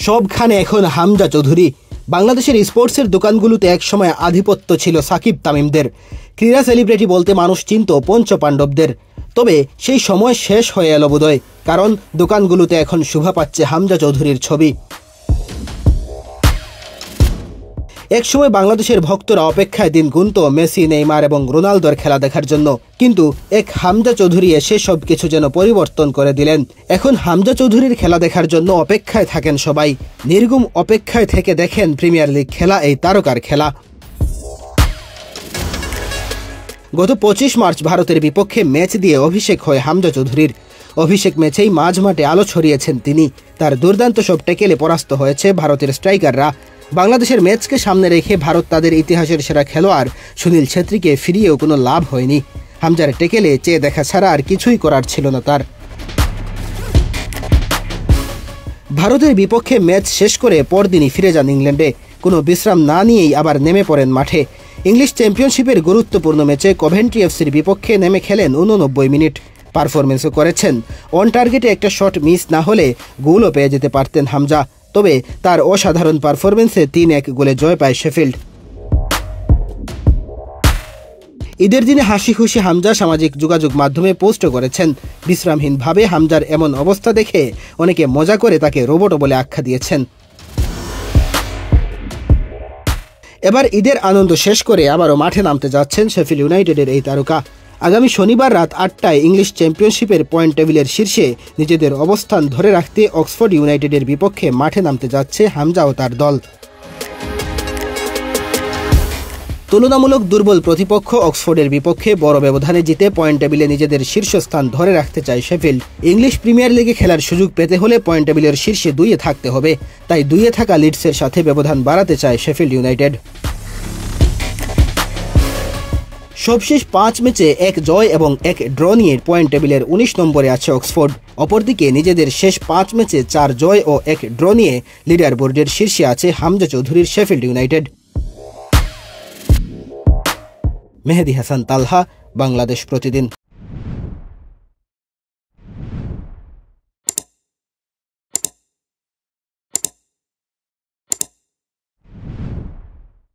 সবখানে এখন হামজা চৌধুরী। বাংলাদেশের স্পোর্টসের দোকানগুলোতে একসময় আধিপত্য ছিল সাকিব তামিমদের। ক্রীড়া সেলিব্রিটি বলতে মানুষ চিনত পঞ্চপাণ্ডবদের। তবে সেই সময় শেষ হয়ে এলো বোধহয়, কারণ দোকানগুলোতে এখন শোভা পাচ্ছে হামজা চৌধুরীর ছবি। একসময় বাংলাদেশের ভক্তরা অপেক্ষায় দিন গুনত মেসি, নেইমার এবং রোনালদোর খেলা দেখার জন্য, কিন্তু এক হামজা চৌধুরী এসে সবকিছু যেন পরিবর্তন করে দিলেন। এখন হামজা চৌধুরীর খেলা দেখার জন্য অপেক্ষায় থাকেন সবাই। নির্গুম অপেক্ষায় থেকে দেখেন প্রিমিয়ার লিগ খেলা, এই তারকার খেলা। গত 25 মার্চ ভারতের বিপক্ষে ম্যাচ দিয়ে অভিষেক হয় হামজা চৌধুরীর। অভিষেক ম্যাচেই মাঝমাঠে আলো ছড়িয়েছেন তিনি। তার দুর্দান্ত সব ট্যাকেলে পরাস্ত হয়েছে ভারতের স্ট্রাইকাররা। বাংলাদেশের ম্যাচকে সামনে রেখে ভারত তাদের ইতিহাসের সেরা খেলোয়াড় সুনীল ছেত্রীকে ফিরিয়েও কোনো লাভ হয়নি। হামজার ট্যাকেলে চেয়ে দেখা ছাড়া আর কিছুই করার ছিল না তার। ভারতের বিপক্ষে ম্যাচ শেষ করে পরদিনই ফিরে যান ইংল্যান্ডে। কোনো বিশ্রাম না নিয়েই আবার নেমে পড়েন মাঠে। ইংলিশ চ্যাম্পিয়নশিপের গুরুত্বপূর্ণ ম্যাচে কভেন্ট্রি এফসির বিপক্ষে নেমে খেলেন 89 মিনিট। পারফরমেন্সও করেছেন। অন টার্গেটে একটা শট মিস না হলে গোলও পেয়ে যেতে পারতেন হামজা। তবে তার অসাধারণ পারফরমেন্সে 3-1 গোলে জয় পায় শেফিল্ড। ঈদের দিনে হাসি খুশি হামজা সামাজিক যোগাযোগ মাধ্যমে পোস্টও করেছেন। বিশ্রামহীনভাবে হামজার এমন অবস্থা দেখে অনেকে মজা করে তাকে রোবটও বলে আখ্যা দিয়েছেন। এবার ঈদের আনন্দ শেষ করে আবারও মাঠে নামতে যাচ্ছেন শেফিল্ড ইউনাইটেডের এই তারকা। আগামী শনিবার রাত 8টায় ইংলিশ চ্যাম্পিয়নশিপের পয়েন্ট টেবিলের শীর্ষে নিজেদের অবস্থান ধরে রাখতে অক্সফোর্ড ইউনাইটেডের বিপক্ষে মাঠে নামতে যাচ্ছে হামজা ও তার দল। তুলনামূলক দুর্বল প্রতিপক্ষ অক্সফোর্ডের বিপক্ষে বড় ব্যবধানে জিতে পয়েন্ট টেবিলে নিজেদের শীর্ষস্থান ধরে রাখতে চায় শেফিল্ড। ইংলিশ প্রিমিয়ার লিগে খেলার সুযোগ পেতে হলে পয়েন্ট টেবিলের শীর্ষে 2-এ থাকতে হবে। তাই 2-এ থাকা লিডসের সাথে ব্যবধান বাড়াতে চায় শেফিল্ড ইউনাইটেড। সবশেষ 5 ম্যাচে 1 জয় এবং 1 ড্র নিয়ে পয়েন্ট টেবিলের 19 নম্বরে আছে অক্সফোর্ড। অপরদিকে নিজেদের শেষ 5 ম্যাচে 4 জয় ও 1 ড্র নিয়ে লিডার বোর্ডের শীর্ষে আছে হামজা চৌধুরীর শেফিল্ড ইউনাইটেড। মেহেদী হাসান তালহা, বাংলাদেশ প্রতিদিন।